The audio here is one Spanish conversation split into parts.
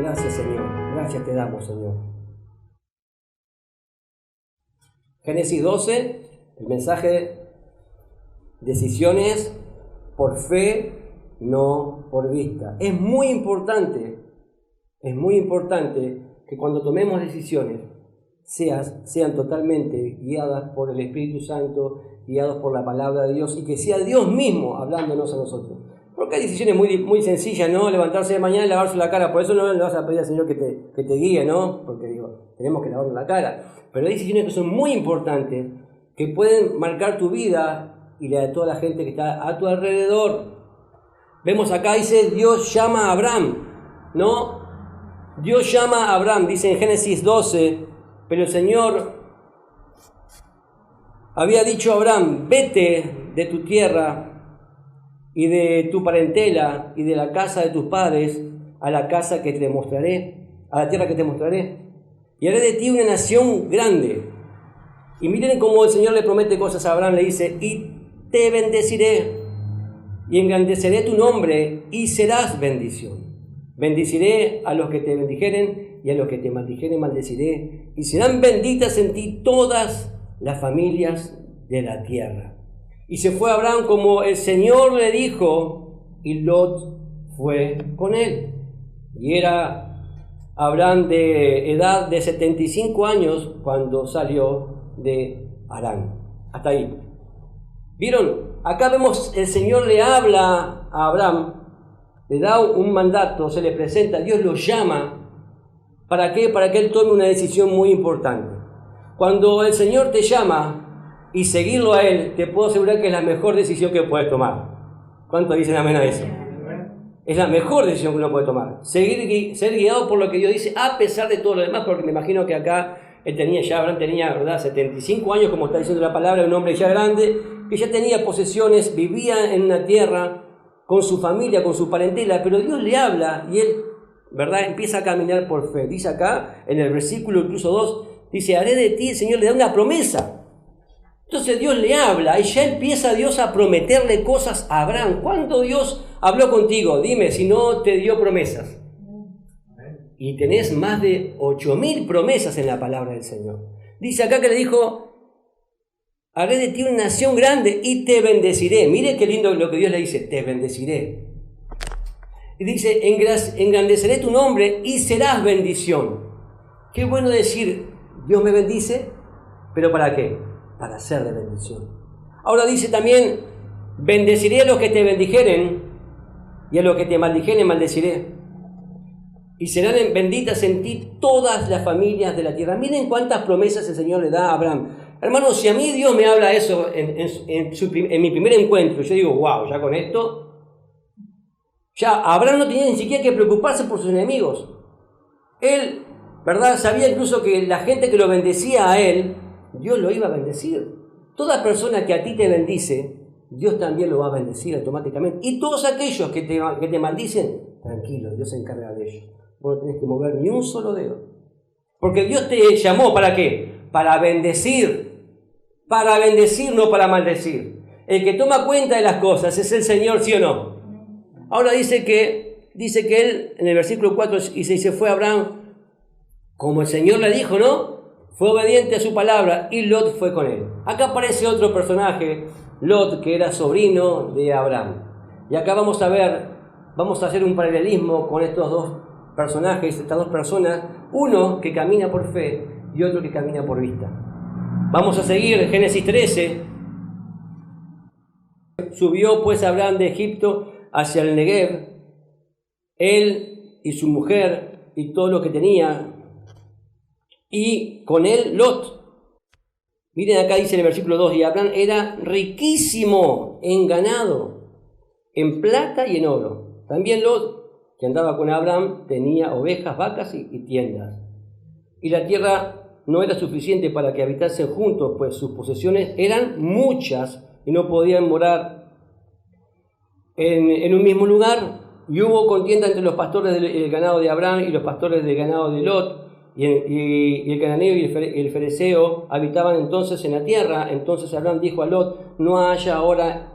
Gracias, Señor. Gracias te damos, Señor. Génesis 12, el mensaje: decisiones por fe, no por vista. Es muy importante que cuando tomemos decisiones sean totalmente guiadas por el Espíritu Santo, guiados por la palabra de Dios, y que sea Dios mismo hablándonos a nosotros. Porque hay decisiones muy sencillas, ¿no? Levantarse de mañana y lavarse la cara. Por eso no le vas a pedir al Señor que te guíe, ¿no? Porque tenemos que lavarnos la cara. Pero hay decisiones que son muy importantes, que pueden marcar tu vida y la de toda la gente que está a tu alrededor. Vemos acá, dice, Dios llama a Abraham, ¿no? Dios llama a Abraham, dice en Génesis 12, pero el Señor había dicho a Abraham: vete de tu tierra y de tu parentela y de la casa de tus padres a la casa que te mostraré, a la tierra que te mostraré, y haré de ti una nación grande. Y miren cómo el Señor le promete cosas a Abraham, le dice: y te bendeciré y engrandeceré tu nombre y serás bendición. Bendeciré a los que te bendijeren y a los que te maldijeren maldeciré, y serán benditas en ti todas las familias de la tierra. Y se fue Abraham como el Señor le dijo, y Lot fue con él. Y era Abraham de edad de 75 años cuando salió de Harán. Hasta ahí. ¿Vieron? Acá vemos, el Señor le habla a Abraham, le da un mandato, se le presenta, Dios lo llama. ¿Para qué? Para que él tome una decisión muy importante. Cuando el Señor te llama y seguirlo a Él, te puedo asegurar que es la mejor decisión que puedes tomar. ¿Cuánto dicen amén a eso? Es la mejor decisión que uno puede tomar. Ser guiado por lo que Dios dice, a pesar de todo lo demás, porque me imagino que acá Abraham tenía, ¿verdad?, 75 años, como está diciendo la palabra, un hombre ya grande, que ya tenía posesiones, vivía en una tierra con su familia, con su parentela, pero Dios le habla y él, ¿verdad?, empieza a caminar por fe. Dice acá, en el versículo incluso 2, dice: haré de ti, el Señor le da una promesa. Entonces Dios le habla y ya empieza Dios a prometerle cosas a Abraham. ¿Cuándo Dios habló contigo? Dime, si no te dio promesas. Y tenés más de 8.000 promesas en la palabra del Señor. Dice acá que le dijo: haré de ti una nación grande y te bendeciré. Mire qué lindo lo que Dios le dice: te bendeciré. Y dice: engrandeceré tu nombre y serás bendición. Qué bueno decir: Dios me bendice, pero ¿para qué? Para ser de bendición. Ahora dice también: bendeciré a los que te bendijeren y a los que te maldijeren maldeciré, y serán benditas en ti todas las familias de la tierra. Miren cuántas promesas el Señor le da a Abraham. Hermanos, si a mí Dios me habla eso en mi primer encuentro, yo digo: wow, ya con esto, ya Abraham no tenía ni siquiera que preocuparse por sus enemigos. Él, ¿verdad?, sabía incluso que la gente que lo bendecía a él, Dios lo iba a bendecir. Toda persona que a ti te bendice, Dios también lo va a bendecir automáticamente. Y todos aquellos que te maldicen, tranquilo, Dios se encarga de ellos. Vos no tenés que mover ni un solo dedo. Porque Dios te llamó, ¿para qué? Para bendecir. Para bendecir, no para maldecir. El que toma cuenta de las cosas es el Señor, ¿sí o no? Ahora dice que él, en el versículo 4, y se fue Abraham como el Señor le dijo, ¿no? Fue obediente a su palabra y Lot fue con él. Acá aparece otro personaje, Lot, que era sobrino de Abraham. Y acá vamos a hacer un paralelismo con estos dos personajes, estas dos personas, uno que camina por fe y otro que camina por vista. Vamos a seguir en Génesis 13. Subió pues Abraham de Egipto hacia el Negev, él y su mujer y todo lo que tenía, y con él Lot. Miren acá dice en el versículo 2, y Abraham era riquísimo en ganado, en plata y en oro. También Lot, que andaba con Abraham, tenía ovejas, vacas y tiendas. Y la tierra no era suficiente para que habitasen juntos, pues sus posesiones eran muchas y no podían morar en un mismo lugar. Y hubo contienda entre los pastores del ganado de Abraham y los pastores del ganado de Lot. Y el cananeo y el fereceo habitaban entonces en la tierra. Entonces Abraham dijo a Lot: no haya ahora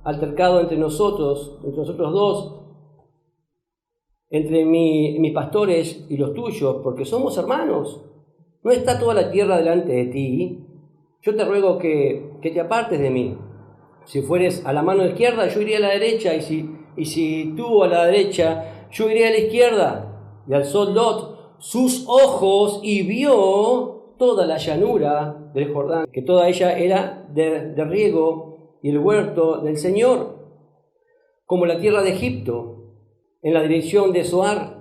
altercado entre nosotros dos, entre mis pastores y los tuyos, porque somos hermanos. ¿No está toda la tierra delante de ti? Yo te ruego que te apartes de mí. Si fueres a la mano izquierda, yo iré a la derecha, y si tú a la derecha, yo iré a la izquierda. Y alzó Lot sus ojos y vio toda la llanura del Jordán, que toda ella era de riego, y el huerto del Señor, como la tierra de Egipto, en la dirección de Zoar,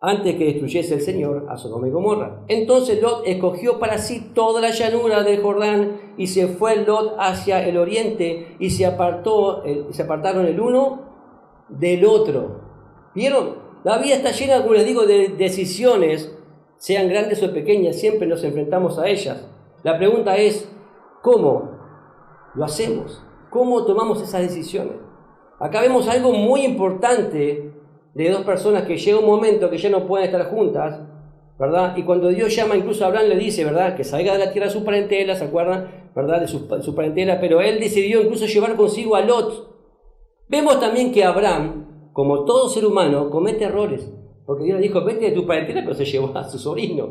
antes que destruyese el Señor a Sodoma y Gomorra. Entonces Lot escogió para sí toda la llanura del Jordán, y se fue Lot hacia el oriente, y se apartaron el uno del otro. ¿Vieron? La vida está llena, como les digo, de decisiones, sean grandes o pequeñas, siempre nos enfrentamos a ellas. La pregunta es, ¿cómo lo hacemos? ¿Cómo tomamos esas decisiones? Acá vemos algo muy importante de dos personas que llega un momento que ya no pueden estar juntas, ¿verdad? Y cuando Dios llama, incluso a Abraham le dice, ¿verdad?, que salga de la tierra de su parentela, ¿se acuerdan?, ¿verdad?, de su parentela, pero él decidió incluso llevar consigo a Lot. Vemos también que Abraham, como todo ser humano, comete errores, porque Dios le dijo, vete de tu parentela, pero se llevó a su sobrino.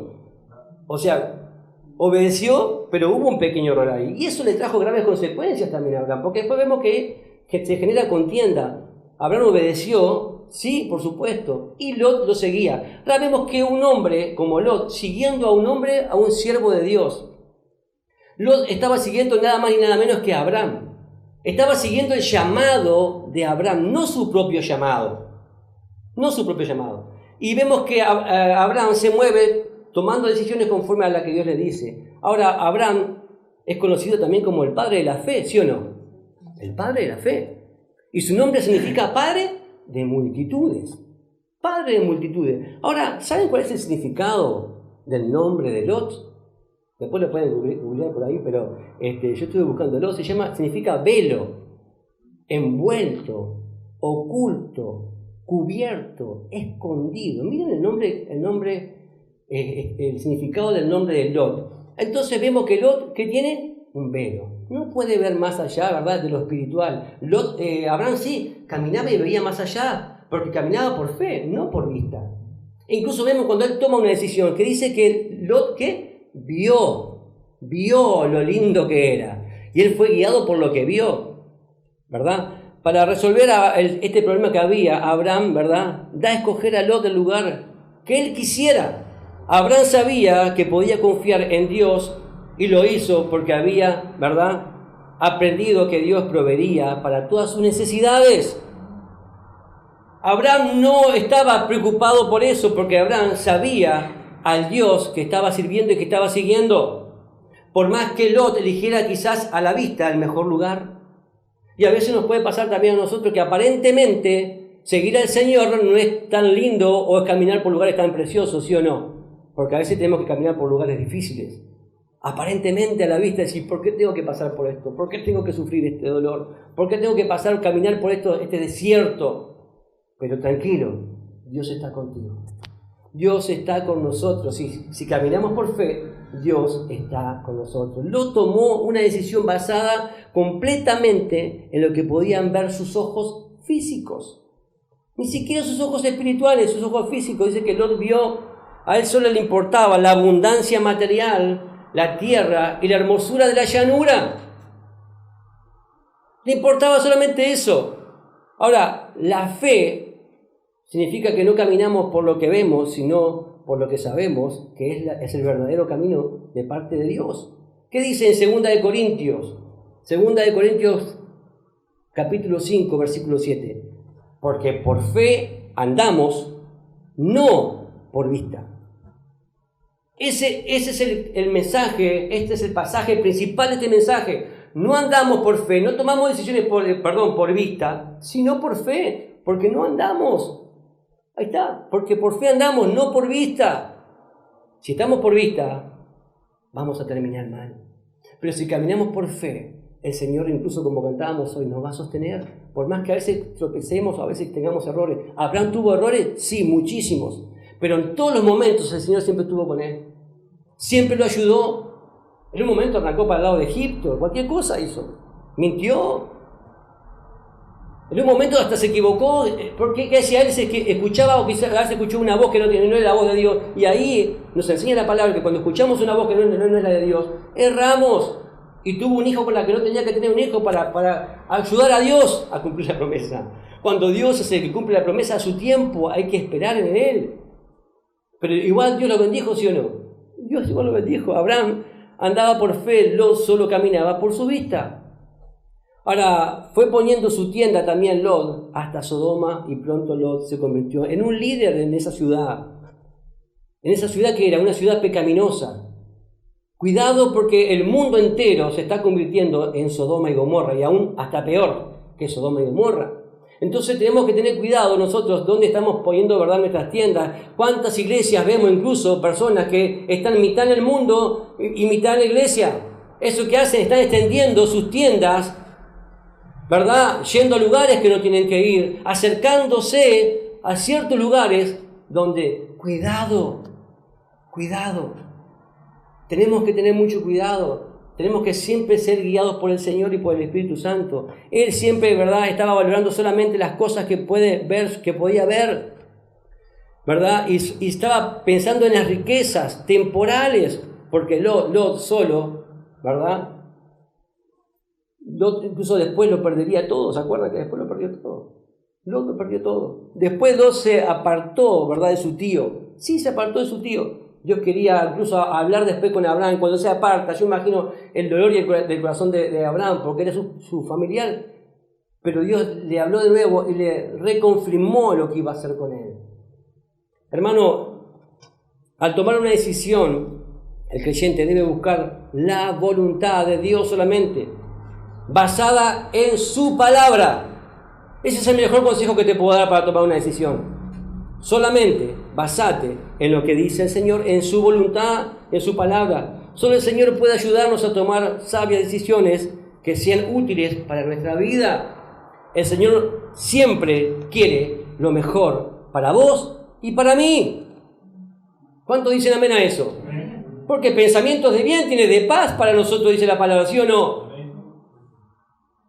O sea, obedeció, pero hubo un pequeño error ahí, y eso le trajo graves consecuencias también a Abraham, porque después vemos que se genera contienda. Abraham obedeció, sí, por supuesto, y Lot lo seguía. Ahora vemos que un hombre como Lot, siguiendo a un siervo de Dios, Lot estaba siguiendo nada más y nada menos que a Abraham. Estaba siguiendo el llamado de Abraham, no su propio llamado. No su propio llamado. Y vemos que Abraham se mueve tomando decisiones conforme a la que Dios le dice. Ahora, Abraham es conocido también como el padre de la fe, ¿sí o no? El padre de la fe. Y su nombre significa padre de multitudes. Padre de multitudes. Ahora, ¿saben cuál es el significado del nombre de Lot? Después lo pueden googlear por ahí, pero yo estuve buscando Lot. Significa velo, envuelto, oculto, cubierto, escondido. Miren el significado del nombre de Lot. Entonces vemos que Lot, ¿qué tiene? Un velo. No puede ver más allá, ¿verdad?, de lo espiritual. Abraham sí, caminaba y veía más allá, porque caminaba por fe, no por vista. E incluso vemos cuando él toma una decisión, que dice que Lot, ¿qué? Vio lo lindo que era. Y él fue guiado por lo que vio, ¿verdad? Para resolver este problema que había, Abraham, ¿verdad?, da a escoger a Lot el lugar que él quisiera. Abraham sabía que podía confiar en Dios, y lo hizo porque había, ¿verdad?, aprendido que Dios proveería para todas sus necesidades. Abraham no estaba preocupado por eso, porque Abraham sabía al Dios que estaba sirviendo y que estaba siguiendo. Por más que Lot eligiera quizás a la vista el mejor lugar. Y a veces nos puede pasar también a nosotros que aparentemente seguir al Señor no es tan lindo, o es caminar por lugares tan preciosos, ¿sí o no? Porque a veces tenemos que caminar por lugares difíciles. Aparentemente a la vista decir, ¿por qué tengo que pasar por esto? ¿Por qué tengo que sufrir este dolor? ¿Por qué tengo que caminar por este desierto? Pero tranquilo, Dios está contigo. Dios está con nosotros. Si caminamos por fe, Dios está con nosotros. Lot tomó una decisión basada completamente en lo que podían ver sus ojos físicos. Ni siquiera sus ojos espirituales, sus ojos físicos. Dice que Lot vio, a él solo le importaba la abundancia material, la tierra y la hermosura de la llanura. Le importaba solamente eso. Ahora, la fe significa que no caminamos por lo que vemos, sino por lo que sabemos que es el verdadero camino de parte de Dios. ¿Qué dice en 2 de Corintios? 2 de Corintios capítulo 5, versículo 7. Porque por fe andamos, no por vista. Ese es el mensaje, este es el pasaje principal de este mensaje. No andamos por fe, no tomamos decisiones por vista, sino por fe, porque no andamos. Ahí está, porque por fe andamos, no por vista. Si estamos por vista, vamos a terminar mal. Pero si caminamos por fe, el Señor, incluso como cantábamos hoy, nos va a sostener. Por más que a veces tropecemos o a veces tengamos errores. ¿Abraham tuvo errores? Sí, muchísimos. Pero en todos los momentos el Señor siempre estuvo con él. Siempre lo ayudó. En un momento arrancó para el lado de Egipto, cualquier cosa hizo. Mintió. En un momento hasta se equivocó, porque decía él que escuchaba o quizás escuchó una voz que no era la voz de Dios. Y ahí nos enseña la palabra que cuando escuchamos una voz que no es la de Dios, erramos. Y tuvo un hijo con la que no tenía que tener un hijo para ayudar a Dios a cumplir la promesa. Cuando Dios es el que cumple la promesa a su tiempo, hay que esperar en Él. Pero igual Dios lo bendijo, ¿sí o no? Dios igual lo bendijo. Abraham andaba por fe, Lot solo caminaba por su vista. Ahora, fue poniendo su tienda también Lot hasta Sodoma y pronto Lot se convirtió en un líder en esa ciudad. En esa ciudad que era una ciudad pecaminosa. Cuidado porque el mundo entero se está convirtiendo en Sodoma y Gomorra y aún hasta peor que Sodoma y Gomorra. Entonces tenemos que tener cuidado nosotros dónde estamos poniendo, ¿verdad?, nuestras tiendas. ¿Cuántas iglesias vemos incluso personas que están mitad en el mundo y mitad en la iglesia? Eso que hacen, están extendiendo sus tiendas, ¿verdad?, yendo a lugares que no tienen que ir, acercándose a ciertos lugares donde, cuidado, tenemos que tener mucho cuidado. Tenemos que siempre ser guiados por el Señor y por el Espíritu Santo. Él siempre, ¿verdad?, estaba valorando solamente las cosas que podía ver, ¿verdad? Y estaba pensando en las riquezas temporales, porque Lot solo, ¿verdad? Lot incluso después lo perdería todo. ¿Se acuerdan que después lo perdió todo? Lot lo perdió todo. Después Lot se apartó, ¿verdad?, de su tío. Sí, se apartó de su tío. Dios quería incluso hablar después con Abraham, cuando se aparta. Yo imagino el dolor del corazón de Abraham, porque era su familiar. Pero Dios le habló de nuevo y le reconfirmó lo que iba a hacer con él. Hermano, al tomar una decisión, el creyente debe buscar la voluntad de Dios solamente, basada en su palabra. Ese es el mejor consejo que te puedo dar para tomar una decisión. Solamente basate en lo que dice el Señor, en su voluntad, en su palabra. Solo el Señor puede ayudarnos a tomar sabias decisiones que sean útiles para nuestra vida. El Señor siempre quiere lo mejor para vos y para mí. ¿Cuántos dicen amén a eso? Porque pensamientos de bien tiene de paz para nosotros, dice la palabra, ¿sí o no?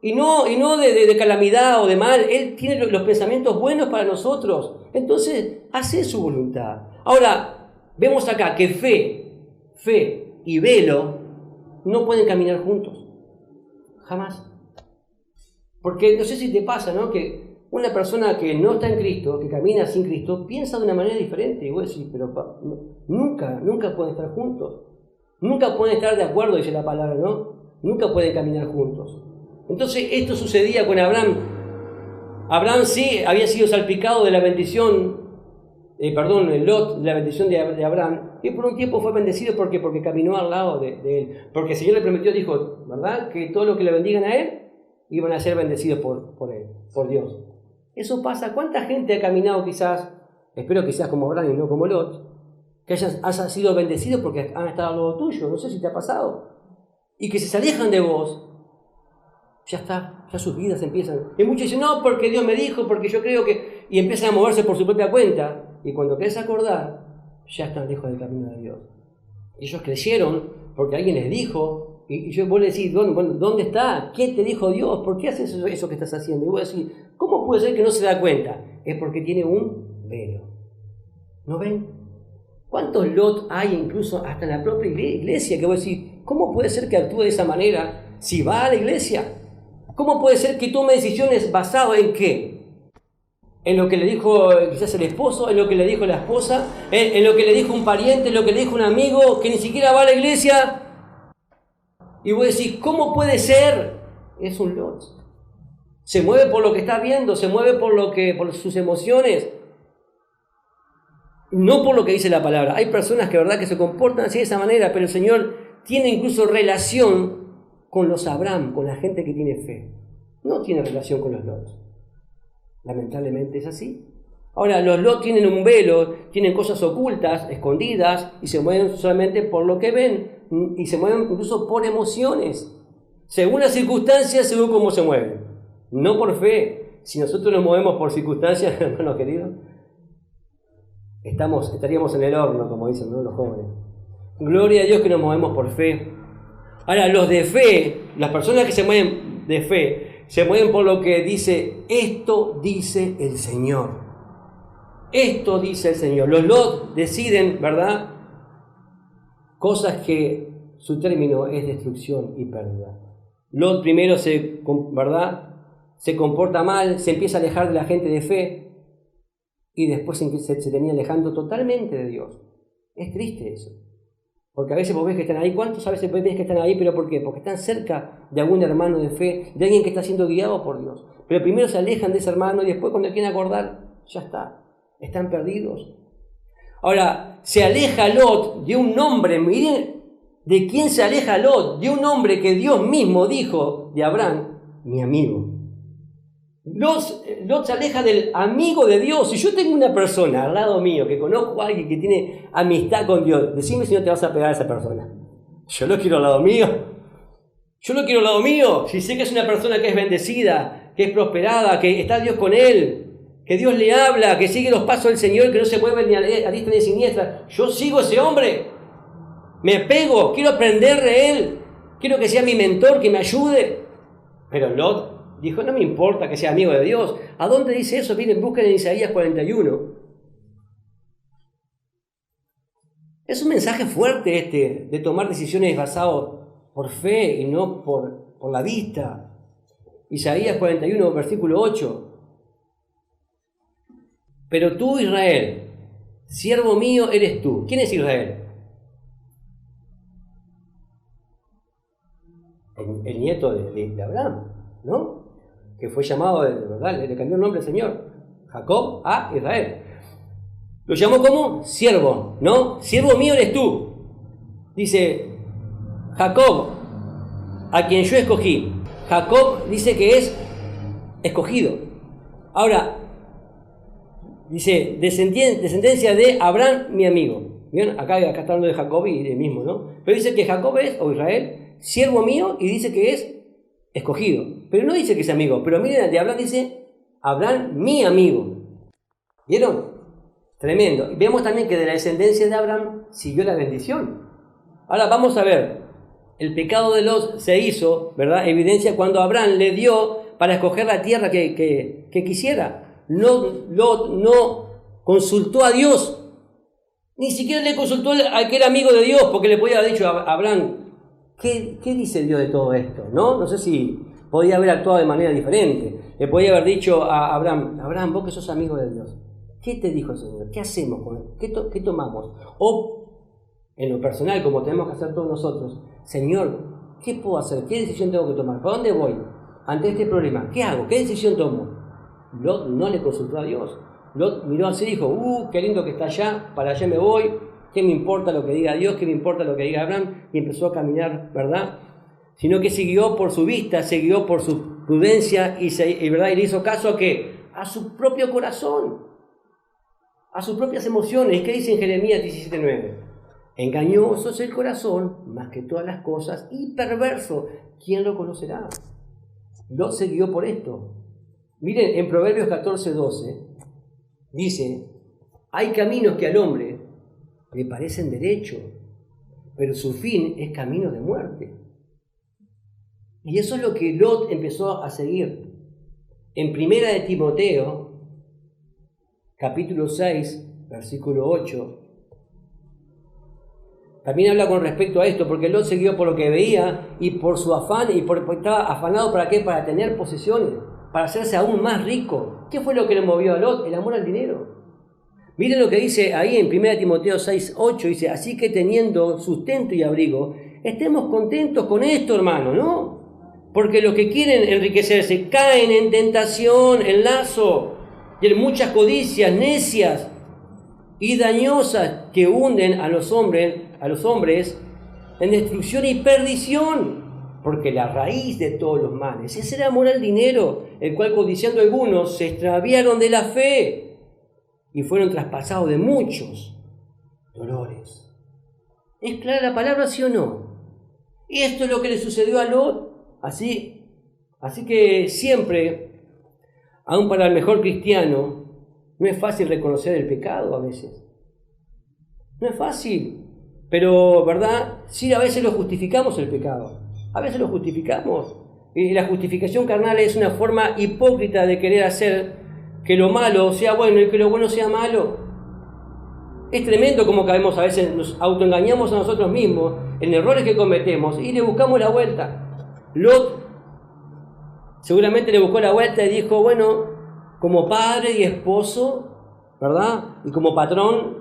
Y no de calamidad o de mal. Él tiene los pensamientos buenos para nosotros. Entonces, hace su voluntad. Ahora, vemos acá que fe y velo no pueden caminar juntos. Jamás. Porque no sé si te pasa, ¿no?, que una persona que no está en Cristo, que camina sin Cristo, piensa de una manera diferente. Y vos decís, pero nunca pueden estar juntos. Nunca pueden estar de acuerdo, dice la palabra, ¿no? Nunca pueden caminar juntos. Entonces, esto sucedía con Abraham. Abraham sí había sido salpicado de la bendición, Lot, de la bendición de Abraham, y por un tiempo fue bendecido porque caminó al lado de él. Porque el Señor le prometió, dijo, ¿verdad?, que todo lo que le bendigan a él, iban a ser bendecidos por él, por Dios. Eso pasa. ¿Cuánta gente ha caminado quizás, espero que seas como Abraham y no como Lot, que hayas sido bendecidos porque han estado al lado tuyo? No sé si te ha pasado. Y que se alejan de vos. Ya está, ya sus vidas empiezan. Y muchos dicen, no, porque Dios me dijo, porque yo creo que... Y empiezan a moverse por su propia cuenta. Y cuando querés acordar, ya están lejos del camino de Dios. Ellos creyeron porque alguien les dijo. Y vos le decís, bueno, ¿dónde está? ¿Qué te dijo Dios? ¿Por qué haces eso que estás haciendo? Y vos decís, ¿cómo puede ser que no se da cuenta? Es porque tiene un velo. ¿No ven? ¿Cuántos Lot hay incluso hasta en la propia iglesia? Que vos decís, ¿cómo puede ser que actúe de esa manera si va a la iglesia? ¿Cómo puede ser que tome decisiones basadas en qué? En lo que le dijo quizás el esposo, en lo que le dijo la esposa, en lo que le dijo un pariente, en lo que le dijo un amigo que ni siquiera va a la iglesia. Y vos decís, ¿cómo puede ser? Es un Lot. Se mueve por lo que está viendo, se mueve por sus emociones, no por lo que dice la palabra. Hay personas que verdad que se comportan así de esa manera, pero el Señor tiene incluso relación con los Abraham, con la gente que tiene fe. No tiene relación con los Lot. Lamentablemente es así. Ahora, los Lot tienen un velo, tienen cosas ocultas, escondidas, y se mueven solamente por lo que ven, y se mueven incluso por emociones. Según las circunstancias, según cómo se mueven. No por fe. Si nosotros nos movemos por circunstancias, hermanos queridos, estaríamos en el horno, como dicen, ¿no?, los jóvenes. Gloria a Dios que nos movemos por fe. Ahora, los de fe, las personas que se mueven de fe, se mueven por lo que dice, esto dice el Señor. Esto dice el Señor. Los Lot deciden, ¿verdad? Cosas que su término es destrucción y pérdida. Lot primero ¿verdad? Se comporta mal, se empieza a alejar de la gente de fe y después se termina alejando totalmente de Dios. Es triste eso. Porque a veces vos ves que están ahí. ¿Cuántos a veces ves que están ahí? ¿Pero por qué? Porque están cerca de algún hermano de fe, de alguien que está siendo guiado por Dios. Pero primero se alejan de ese hermano y después cuando quieren acordar, ya está. Están perdidos. Ahora, se aleja Lot de un hombre. Miren de quién se aleja Lot. De un hombre que Dios mismo dijo de Abraham, mi amigo. Lot se aleja del amigo de Dios. Si yo tengo una persona al lado mío que conozco a alguien que tiene amistad con Dios, decime si no te vas a pegar a esa persona. Yo lo quiero al lado mío. Yo lo quiero al lado mío. Si sé que es una persona que es bendecida, que es prosperada, que está Dios con él, que Dios le habla, que sigue los pasos del Señor, que no se mueve ni a diestra ni a siniestra, yo sigo a ese hombre. Me pego, quiero aprender de él. Quiero que sea mi mentor, que me ayude. Pero Lot dijo, no me importa que sea amigo de Dios. ¿A dónde dice eso? Miren, busquen en Isaías 41. Es un mensaje fuerte de tomar decisiones basadas por fe y no por la vista. Isaías 41, versículo 8. Pero tú, Israel, siervo mío eres tú. ¿Quién es Israel? El nieto de Abraham, ¿no? Que fue llamado, ¿verdad? Le cambió el nombre al Señor, Jacob a Israel. Lo llamó como siervo, ¿no? Siervo mío eres tú. Dice, Jacob, a quien yo escogí. Jacob dice que es escogido. Ahora, dice, descendencia de Abraham, mi amigo. ¿Bien? Acá está hablando de Jacob y del mismo, ¿no? Pero dice que Jacob es, o Israel, siervo mío, y dice que es escogido. Pero no dice que es amigo. Pero miren, de Abraham dice, Abraham, mi amigo. ¿Vieron? Tremendo. Y vemos también que de la descendencia de Abraham siguió la bendición. Ahora vamos a ver. El pecado de Lot se hizo, ¿verdad? Evidencia cuando Abraham le dio para escoger la tierra que quisiera. Lot no consultó a Dios. Ni siquiera le consultó a aquel amigo de Dios, porque le podía haber dicho a Abraham, ¿qué dice Dios de todo esto? No sé si podía haber actuado de manera diferente. Le podía haber dicho a Abraham, vos que sos amigo de Dios, ¿qué te dijo el Señor? ¿Qué hacemos con él? ¿Qué tomamos? O, en lo personal, como tenemos que hacer todos nosotros, Señor, ¿qué puedo hacer? ¿Qué decisión tengo que tomar? ¿Para dónde voy ante este problema? ¿Qué hago? ¿Qué decisión tomo? Lot no le consultó a Dios. Lot miró así y dijo, qué lindo que está allá, para allá me voy, ¿qué me importa lo que diga Dios? ¿Qué me importa lo que diga Abraham? Y empezó a caminar, ¿verdad? Sino que siguió por su vista, siguió por su prudencia ¿verdad? Y le hizo caso a ¿qué? A su propio corazón, a sus propias emociones. ¿Qué dice en Jeremías 17:9? Engañoso es el corazón, más que todas las cosas, y perverso, ¿quién lo conocerá? Lot se guió por esto. Miren, en Proverbios 14:12 dice, hay caminos que al hombre le parecen derecho, pero su fin es camino de muerte. Y eso es lo que Lot empezó a seguir. En Primera de Timoteo, capítulo 6, versículo 8, también habla con respecto a esto, porque Lot siguió por lo que veía y por su afán, porque estaba afanado ¿para qué? Para tener posesiones, para hacerse aún más rico. ¿Qué fue lo que le movió a Lot? El amor al dinero. Miren lo que dice ahí en 1 Timoteo 6:8, dice, así que teniendo sustento y abrigo, estemos contentos con esto, hermano, ¿no? Porque los que quieren enriquecerse caen en tentación, en lazo, y en muchas codicias necias y dañosas que hunden a los hombres en destrucción y perdición, porque la raíz de todos los males es el amor al dinero, el cual codiciando algunos se extraviaron de la fe y fueron traspasados de muchos dolores. ¿Es clara la palabra, sí o no? Y esto es lo que le sucedió a Lot. Así que siempre, aun para el mejor cristiano, no es fácil reconocer el pecado a veces. No es fácil, pero, ¿verdad? Sí, a veces lo justificamos el pecado. A veces lo justificamos. Y la justificación carnal es una forma hipócrita de querer hacer que lo malo sea bueno y que lo bueno sea malo. Es tremendo como caemos a veces, nos autoengañamos a nosotros mismos en errores que cometemos y le buscamos la vuelta. Lot seguramente le buscó la vuelta y dijo, bueno, como padre y esposo, ¿verdad? Y como patrón,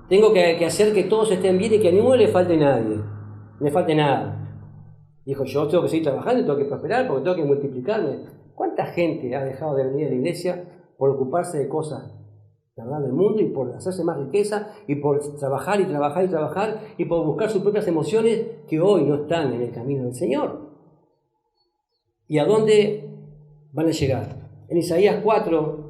tengo que hacer que todos estén bien y que a ninguno le falte nadie, no le falte nada. Dijo, yo tengo que seguir trabajando, tengo que prosperar porque tengo que multiplicarme. ¿Cuánta gente ha dejado de venir a la iglesia por ocuparse de cosas, ¿verdad?, del mundo y por hacerse más riqueza y por trabajar y trabajar y trabajar y por buscar sus propias emociones que hoy no están en el camino del Señor? ¿Y a dónde van a llegar? En Isaías 4,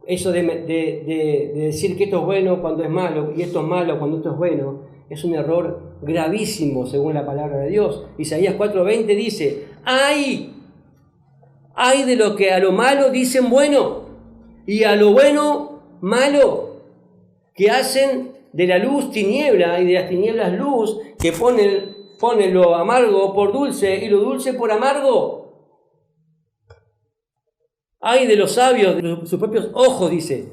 eso de decir que esto es bueno cuando es malo y esto es malo cuando esto es bueno, es un error gravísimo según la palabra de Dios. Isaías 4:20 dice, ¡ay de lo que a lo malo dicen bueno y a lo bueno malo, que hacen de la luz tiniebla y de las tinieblas luz, que ponen lo amargo por dulce y lo dulce por amargo! ¡Ay de los sabios, de sus propios ojos!, dice,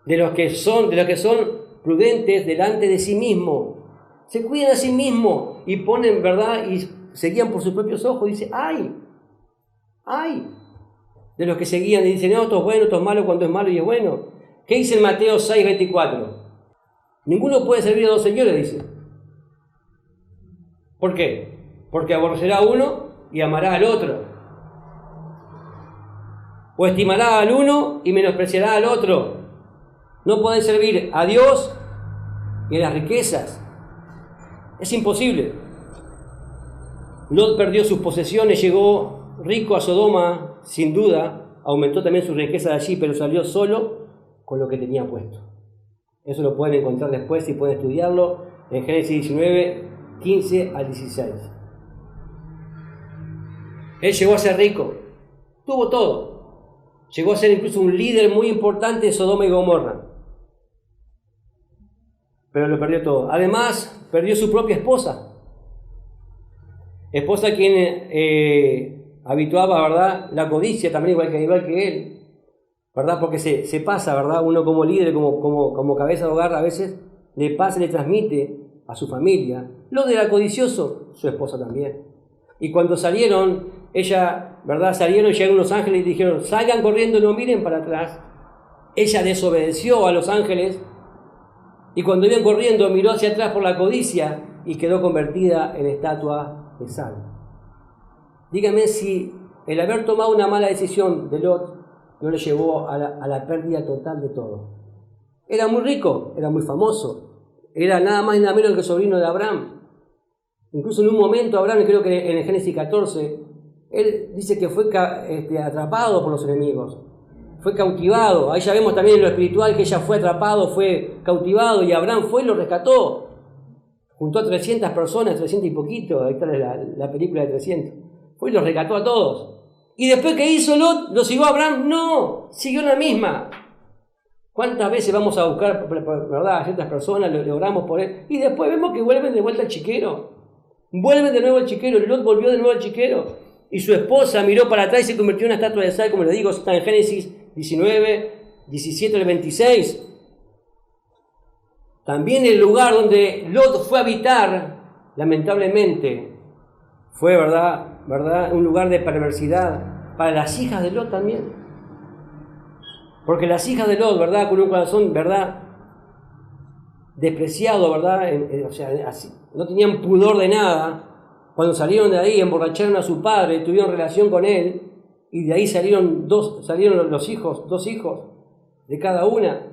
de los que son prudentes delante de sí mismo, se cuidan a sí mismo y ponen, ¿verdad?, y se guían por sus propios ojos. Dice, ¡ay de los que se guían y dicen, no, esto es bueno, esto es malo cuando es malo y es bueno! ¿Qué dice en Mateo 6:24? Ninguno puede servir a dos señores, dice. ¿Por qué? Porque aborrecerá a uno y amará al otro, o estimará al uno y menospreciará al otro. No podés servir a Dios y a las riquezas. Es imposible. Lot perdió sus posesiones, llegó rico a Sodoma, sin duda, aumentó también su riqueza de allí, pero salió solo con lo que tenía puesto. Eso lo pueden encontrar después y pueden estudiarlo en Génesis 19, 15 al 16. Él llegó a ser rico, tuvo todo. Llegó a ser incluso un líder muy importante de Sodoma y Gomorra. Pero lo perdió todo. Además, perdió su propia esposa. Esposa quien habituaba, ¿verdad?, la codicia también, igual que él, ¿verdad? Porque se pasa, ¿verdad? Uno como líder, como cabeza de hogar, a veces le pasa, le transmite a su familia. Lo del codicioso, su esposa también. Y cuando salieron, salieron y llegaron los ángeles y dijeron, salgan corriendo, no miren para atrás. Ella desobedeció a los ángeles. Y cuando iban corriendo, miró hacia atrás por la codicia y quedó convertida en estatua de sal. Dígame si el haber tomado una mala decisión de Lot no le llevó a la pérdida total de todo. Era muy rico, era muy famoso, era nada más y nada menos que el sobrino de Abraham. Incluso en un momento Abraham, creo que en el Génesis 14, él dice que fue atrapado por los enemigos. Fue cautivado. Ahí ya vemos también en lo espiritual que ella fue atrapado, fue cautivado, y Abraham fue y lo rescató. Juntó a 300 personas, 300 y poquito, ahí está la película de 300. Fue y los rescató a todos. Y después, ¿qué hizo Lot? ¿Lo siguió Abraham? No, siguió la misma. ¿Cuántas veces vamos a buscar, verdad, a ciertas personas, le oramos por él, y después vemos que vuelven de vuelta al chiquero? Vuelven de nuevo al chiquero. Lot volvió de nuevo al chiquero. Y su esposa miró para atrás y se convirtió en una estatua de sal, como le digo, está en Génesis 19, 17 al 26. También el lugar donde Lot fue a habitar, lamentablemente, fue, ¿verdad? Un lugar de perversidad para las hijas de Lot también. Porque las hijas de Lot, ¿verdad?, con un corazón, ¿verdad?, despreciado, ¿verdad?, así, no tenían pudor de nada. Cuando salieron de ahí, emborracharon a su padre, tuvieron relación con él, y de ahí salieron dos hijos de cada una.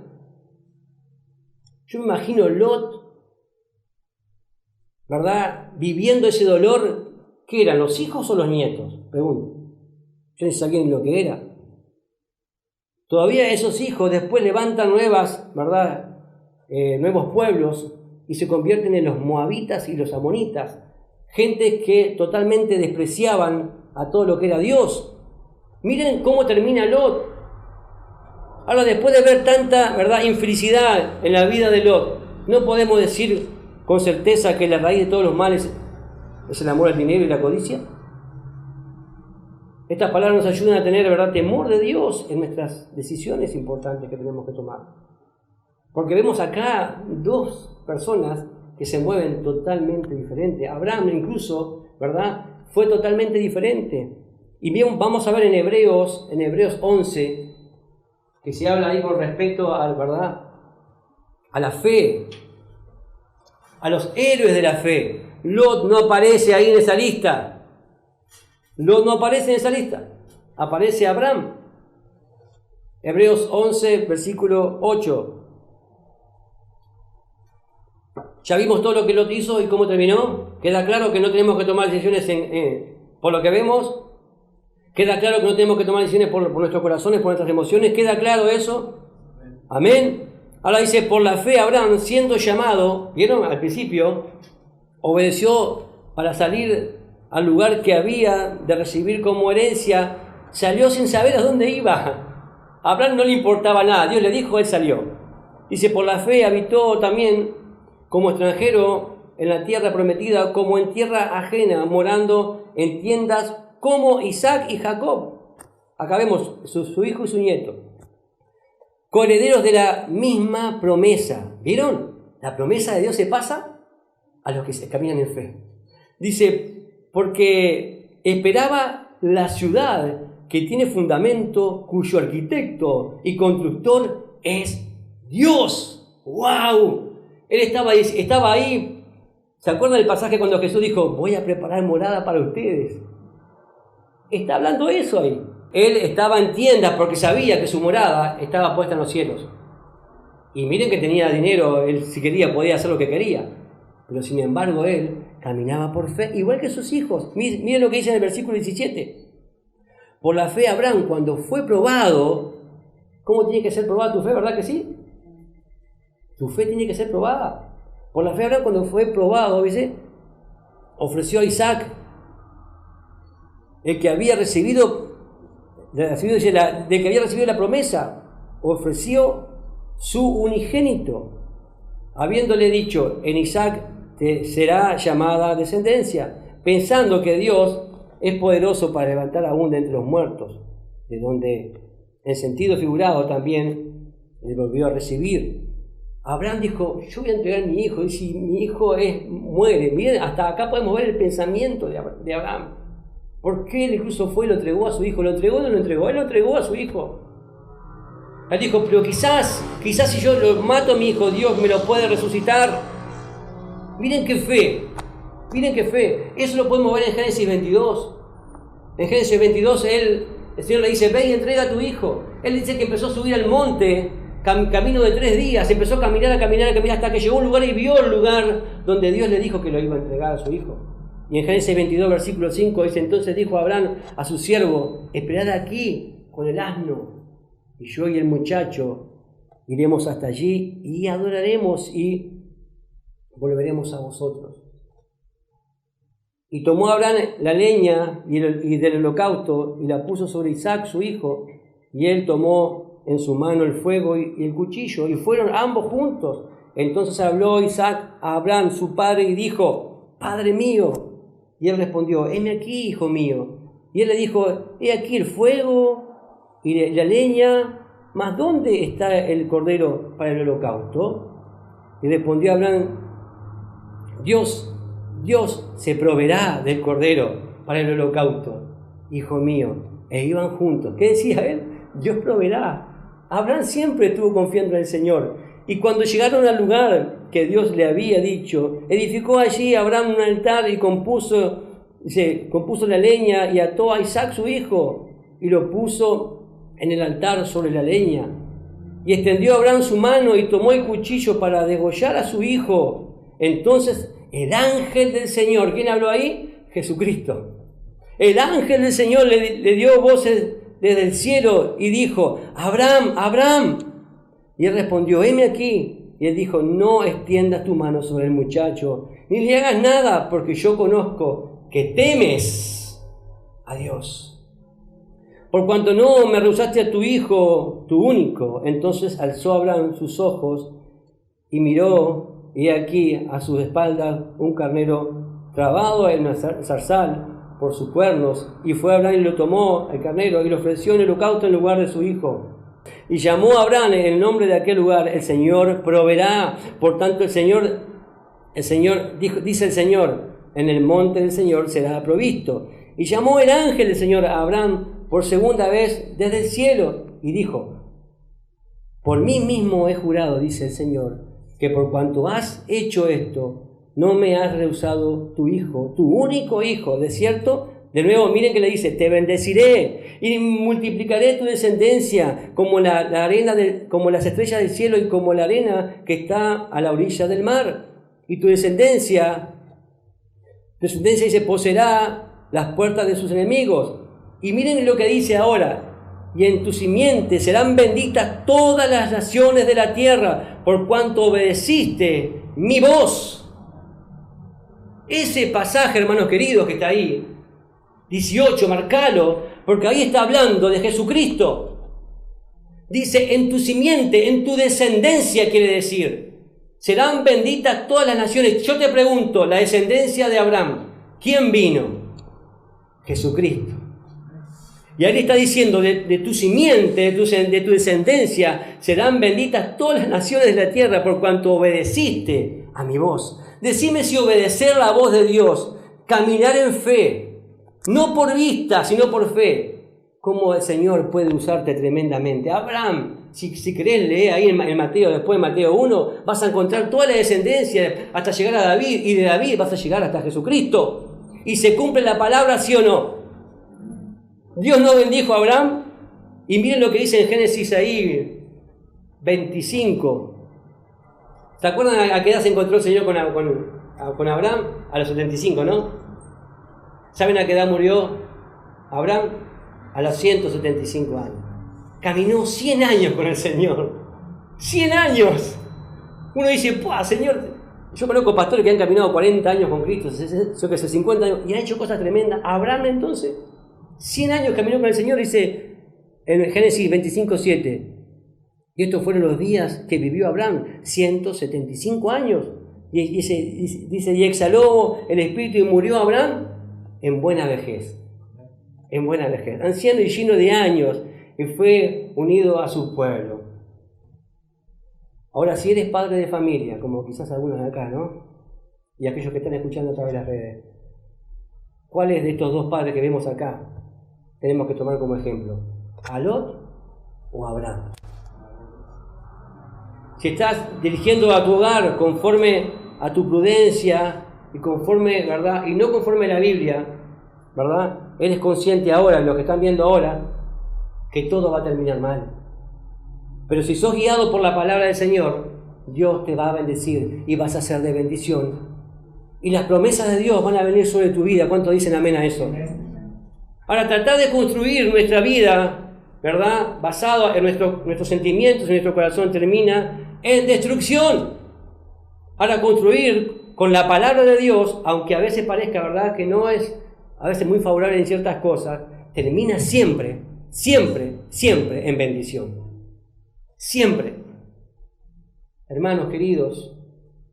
Yo me imagino Lot, ¿verdad?, viviendo ese dolor. ¿Qué eran, los hijos o los nietos? Pregunto. Yo ni sabía ni lo que era. Todavía esos hijos después levantan nuevos pueblos y se convierten en los moabitas y los amonitas. Gentes que totalmente despreciaban a todo lo que era Dios. Miren cómo termina Lot. Ahora, después de ver tanta, ¿verdad?, infelicidad en la vida de Lot, no podemos decir con certeza que la raíz de todos los males es el amor al dinero y la codicia? Estas palabras nos ayudan a tener, ¿verdad?, temor de Dios en nuestras decisiones importantes que tenemos que tomar. Porque vemos acá dos personas que se mueven totalmente diferentes. Abraham incluso, ¿verdad?, fue totalmente diferente. Y bien, vamos a ver en Hebreos 11, que se habla ahí con respecto a, ¿verdad?, a la fe, a los héroes de la fe. Lot no aparece ahí en esa lista. Lot no aparece en esa lista. Aparece Abraham. Hebreos 11, versículo 8. Ya vimos todo lo que Lot hizo y cómo terminó. Queda claro que no tenemos que tomar decisiones por lo que vemos. Queda claro que no tenemos que tomar decisiones por nuestros corazones, por nuestras emociones. ¿Queda claro eso? Amén. Ahora dice, por la fe Abraham, siendo llamado, ¿vieron? Al principio, obedeció para salir al lugar que había de recibir como herencia. Salió sin saber a dónde iba. A Abraham no le importaba nada. Dios le dijo, él salió. Dice, por la fe habitó también como extranjero en la tierra prometida, como en tierra ajena, morando en tiendas como Isaac y Jacob. Acá vemos su hijo y su nieto, coherederos de la misma promesa. ¿Vieron? La promesa de Dios se pasa a los que se caminan en fe. Dice, porque esperaba la ciudad que tiene fundamento, cuyo arquitecto y constructor es Dios. ¡Wow! Él estaba ahí. ¿Se acuerdan del pasaje cuando Jesús dijo, voy a preparar morada para ustedes? Está hablando eso ahí. Él estaba en tiendas porque sabía que su morada estaba puesta en los cielos. Y miren que tenía dinero, él si quería podía hacer lo que quería. Pero sin embargo él caminaba por fe, igual que sus hijos. Miren lo que dice en el versículo 17. Por la fe Abraham, cuando fue probado, ¿cómo tiene que ser probada tu fe? ¿Verdad que sí? Tu fe tiene que ser probada. Por la fe Abraham, cuando fue probado, ¿dice?, ofreció a Isaac, el que había recibido la promesa, ofreció su unigénito, habiéndole dicho, en Isaac te será llamada descendencia, pensando que Dios es poderoso para levantar aún de entre los muertos, de donde, en sentido figurado también, le volvió a recibir. Abraham dijo, yo voy a entregar a mi hijo, y si mi hijo muere, miren, hasta acá podemos ver el pensamiento de Abraham. ¿Por qué él incluso fue y lo entregó a su hijo? ¿Lo entregó o no lo entregó? Él lo entregó a su hijo. Él dijo, pero quizás si yo lo mato a mi hijo, Dios me lo puede resucitar. Miren qué fe. Eso lo podemos ver en Génesis 22. En Génesis 22 el Señor le dice, ve y entrega a tu hijo. Él dice que empezó a subir al monte, camino de 3 días, empezó a caminar hasta que llegó a un lugar y vio el lugar donde Dios le dijo que lo iba a entregar a su hijo. Y en Génesis 22, versículo 5 dice, entonces dijo Abraham a su siervo, esperad aquí con el asno, y yo y el muchacho iremos hasta allí y adoraremos y volveremos a vosotros. Y tomó Abraham la leña y del holocausto y la puso sobre Isaac su hijo, y él tomó en su mano el fuego y el cuchillo, y fueron ambos juntos. Entonces habló Isaac a Abraham su padre y dijo, Padre mío. Y él respondió, heme aquí, hijo mío. Y él le dijo, he aquí el fuego y la leña, mas ¿dónde está el cordero para el holocausto? Y respondió Abraham, Dios se proveerá del cordero para el holocausto, hijo mío. E iban juntos. ¿Qué decía él? Dios proveerá. Abraham siempre estuvo confiando en el Señor. Y cuando llegaron al lugar que Dios le había dicho, edificó allí Abraham un altar y compuso la leña y ató a Isaac su hijo y lo puso en el altar sobre la leña. Y extendió Abraham su mano y tomó el cuchillo para degollar a su hijo. Entonces el ángel del Señor, ¿quién habló ahí? Jesucristo. El ángel del Señor le dio voces desde el cielo y dijo, Abraham, Abraham. Y él respondió, heme aquí. Y él dijo, no extiendas tu mano sobre el muchacho, ni le hagas nada, porque yo conozco que temes a Dios. Por cuanto no me rehusaste a tu hijo, tu único. Entonces alzó Abraham sus ojos y miró, y aquí a sus espaldas un carnero trabado en una zarzal por sus cuernos, y fue Abraham y lo tomó el carnero y lo ofreció en holocausto en lugar de su hijo. Y llamó a Abraham en el nombre de aquel lugar: el Señor proveerá. Por tanto, dice el Señor, en el monte del Señor será provisto. Y llamó el ángel del Señor a Abraham por segunda vez desde el cielo y dijo: por mí mismo he jurado, dice el Señor, que por cuanto has hecho esto, no me has rehusado tu hijo, tu único hijo. De cierto, de nuevo, miren que le dice: te bendeciré y multiplicaré tu descendencia como la arena como las estrellas del cielo y como la arena que está a la orilla del mar. Y tu descendencia dice, poseerá las puertas de sus enemigos. Y miren lo que dice ahora: y en tu simiente serán benditas todas las naciones de la tierra, por cuanto obedeciste mi voz. Ese pasaje, hermanos queridos, que está ahí, 18, marcalo, porque ahí está hablando de Jesucristo. Dice: en tu simiente, en tu descendencia, quiere decir, serán benditas todas las naciones. Yo te pregunto, la descendencia de Abraham, ¿quién vino? Jesucristo. Y ahí le está diciendo: de tu simiente, de tu descendencia, serán benditas todas las naciones de la tierra, por cuanto obedeciste a mi voz. Decime si obedecer la voz de Dios, caminar en fe, no por vista, sino por fe, cómo el Señor puede usarte tremendamente. Abraham, si querés leer ahí en Mateo, después de Mateo 1, vas a encontrar toda la descendencia hasta llegar a David, y de David vas a llegar hasta Jesucristo. Y se cumple la palabra, ¿sí o no? Dios no bendijo a Abraham. Y miren lo que dice en Génesis ahí 25. ¿Se acuerdan a qué edad se encontró el Señor con Abraham? A los 75, ¿no? ¿Saben a qué edad murió Abraham? A los 175 años. Caminó 100 años con el Señor. 100 años. Uno dice: ¡pua, Señor! Yo conozco pastores que han caminado 40 años con Cristo, yo que sé, 50 años, y han hecho cosas tremendas. Abraham, entonces, 100 años caminó con el Señor, dice en Génesis 25:7. Y estos fueron los días que vivió Abraham, 175 años. Y dice: y exhaló el espíritu y murió Abraham en buena vejez. En buena vejez, anciano y lleno de años, y fue unido a su pueblo. Ahora, si eres padre de familia, como quizás algunos de acá, ¿no? Y aquellos que están escuchando a través de las redes, ¿cuáles de estos dos padres que vemos acá tenemos que tomar como ejemplo? ¿A Lot o a Abraham? Si estás dirigiendo a tu hogar conforme a tu prudencia y conforme, ¿verdad? Y no conforme a la Biblia, ¿verdad? Eres consciente ahora, lo que están viendo ahora, que todo va a terminar mal. Pero si sos guiado por la palabra del Señor, Dios te va a bendecir y vas a ser de bendición. Y las promesas de Dios van a venir sobre tu vida. ¿Cuántos dicen amén a eso? Ahora, tratar de construir nuestra vida, ¿verdad?, basado en nuestros sentimientos, en nuestro corazón, termina en destrucción. Ahora, construir con la palabra de Dios, aunque a veces parezca, ¿verdad?, que no es a veces muy favorable en ciertas cosas, termina siempre, siempre, siempre en bendición. Siempre. Hermanos queridos,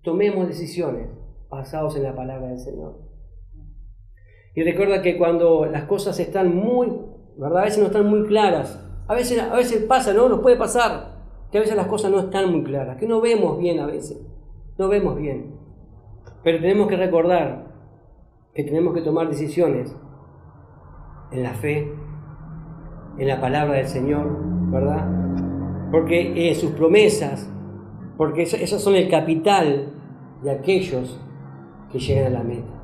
tomemos decisiones basados en la palabra del Señor. Y recuerda que cuando las cosas están muy, ¿verdad?, a veces no están muy claras, a veces pasa, ¿no? Nos puede pasar que a veces las cosas no están muy claras, que no vemos bien a veces, no vemos bien. Pero tenemos que recordar que tenemos que tomar decisiones en la fe, en la palabra del Señor, ¿verdad? Porque sus promesas, porque esos son el capital de aquellos que llegan a la meta.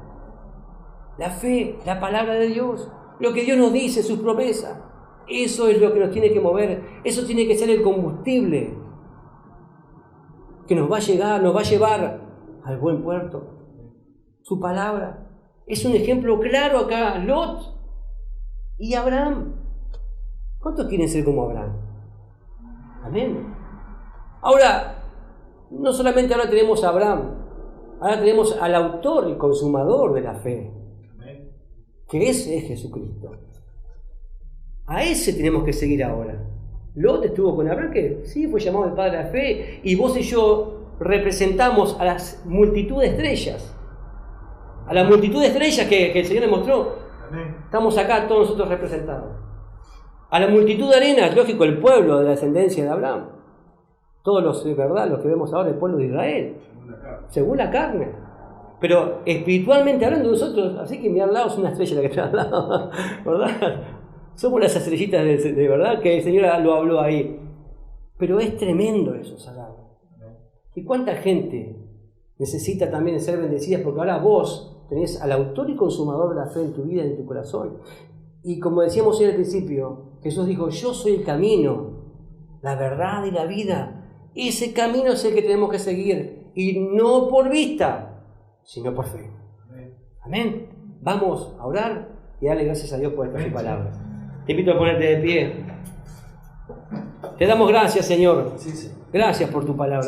La fe, la palabra de Dios, lo que Dios nos dice, sus promesas, eso es lo que nos tiene que mover, eso tiene que ser el combustible que nos va a llevar al buen puerto. Su palabra es un ejemplo claro acá. Lot y Abraham. ¿Cuántos quieren ser como Abraham? Amén. Ahora, no solamente ahora tenemos a Abraham, ahora tenemos al autor y consumador de la fe, que ese es Jesucristo. A ese tenemos que seguir ahora. Lot estuvo con Abraham, que sí, fue llamado el padre de la fe, y vos y yo representamos a las multitud de estrellas. A la multitud de estrellas que el Señor le mostró. Amén. Estamos acá todos nosotros representados. A la multitud de arenas, lógico, el pueblo de la descendencia de Abraham. Todos los, de verdad, los que vemos ahora, el pueblo de Israel. Según la carne. Pero espiritualmente hablando nosotros, así que mi al lado es una estrella la que está al lado, ¿verdad? Somos las estrellitas de verdad que el Señor lo habló ahí. Pero es tremendo eso, sagrado. ¿Y cuánta gente necesita también ser bendecida? Porque ahora vos tenés al autor y consumador de la fe en tu vida y en tu corazón. Y como decíamos hoy al principio, Jesús dijo, yo soy el camino, la verdad y la vida. Ese camino es el que tenemos que seguir. Y no por vista, sino por fe. Amén. Vamos a orar y darle gracias a Dios por esta su palabra. Te invito a ponerte de pie. Te damos gracias, Señor. Gracias por tu palabra.